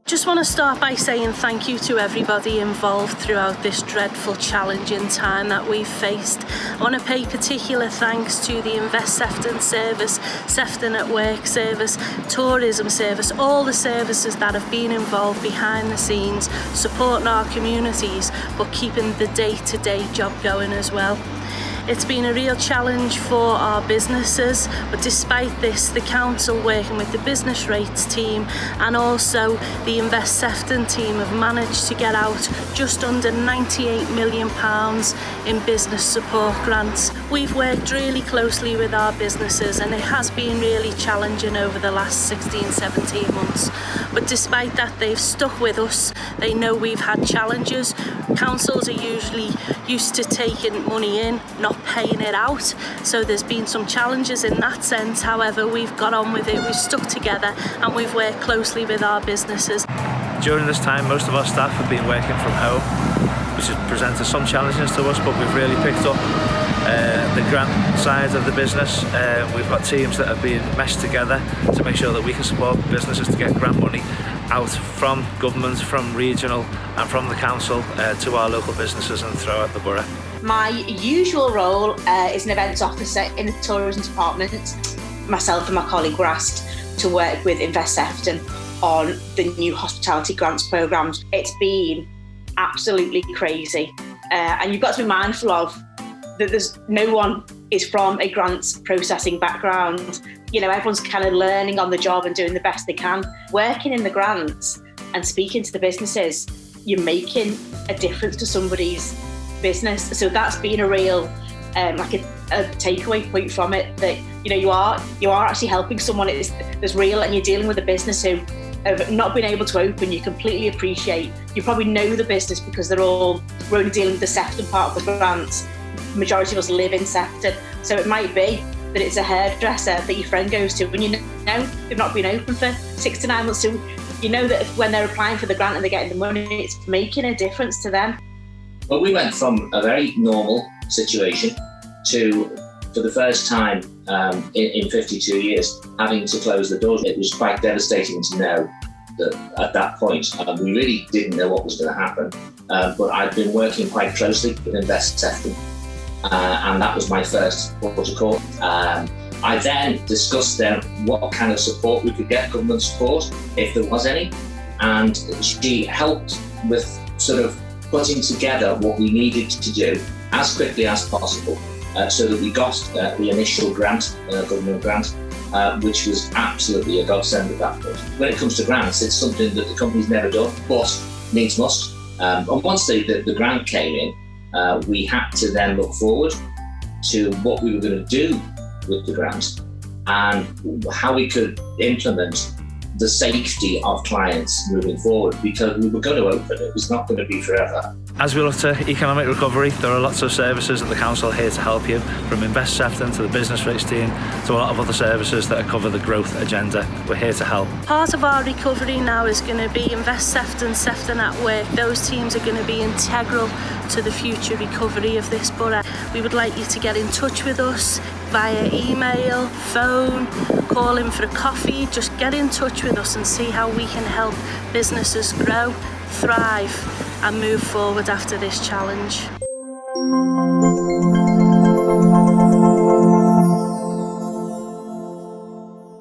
Just want to start by saying thank you to everybody involved throughout this dreadful, challenging time that we've faced. I want to pay particular thanks to the Invest Sefton service, Sefton at Work service, tourism service, all the services that have been involved behind the scenes, supporting our communities, but keeping the day-to-day job going as well. It's been a real challenge for our businesses, but despite this, the council, working with the business rates team and also the Invest Sefton team, have managed to get out just under £98 million in business support grants. We've worked really closely with our businesses, and it has been really challenging over the last 16-17 months. But despite that, they've stuck with us. They know we've had challenges. Councils are usually used to taking money in, not paying it out, so there's been some challenges in that sense. However, we've got on with it, we've stuck together, and we've worked closely with our businesses. During this time, most of our staff have been working from home, which has presented some challenges to us, but we've really picked up the grant side of the business. We've got teams that have been meshed together to make sure that we can support businesses to get grant money out from government, from regional and from the council to our local businesses and throughout the borough. My usual role is an events officer in the tourism department. Myself and my colleague were asked to work with Invest Sefton on the new hospitality grants programmes. It's been absolutely crazy, and you've got to be mindful of that there's no one is from a grants processing background. You know, everyone's kind of learning on the job and doing the best they can. Working in the grants and speaking to the businesses, you're making a difference to somebody's business. So that's been a real like a takeaway point from it, that you know you are actually helping someone. There's real, and you're dealing with a business who have not been able to open. You completely appreciate. You probably know the business because we're only dealing with the Sefton part of the grants. The majority of us live in Sefton, so it might be that it's a hairdresser that your friend goes to, and you know they've not been open for 6 to 9 months. So you know that when they're applying for the grant and they're getting the money, it's making a difference to them. Well, we went from a very normal situation to, for the first time in 52 years, having to close the doors. It was quite devastating to know that at that point, we really didn't know what was going to happen. But I'd been working quite closely with Invest Sefton, and that was my first port of call. I then discussed then what kind of support we could get, government support, if there was any, and she helped with sort of putting together what we needed to do as quickly as possible, so that we got the initial grant, government grant, which was absolutely a godsend at that point. When it comes to grants, it's something that the company's never done, but needs must. And once the grant came in, we had to then look forward to what we were going to do with the grant and how we could implement the safety of clients moving forward, because we were going to open. It was not going to be forever. As we look to economic recovery, there are lots of services at the council here to help you, from Invest Sefton to the business rates team to a lot of other services that cover the growth agenda. We're here to help. Part of our recovery now is going to be Invest Sefton, Sefton at Work. Those teams are going to be integral to the future recovery of this borough. We would like you to get in touch with us via email, phone, call in for a coffee. Just get in touch with us and see how we can help businesses grow, thrive and move forward after this challenge.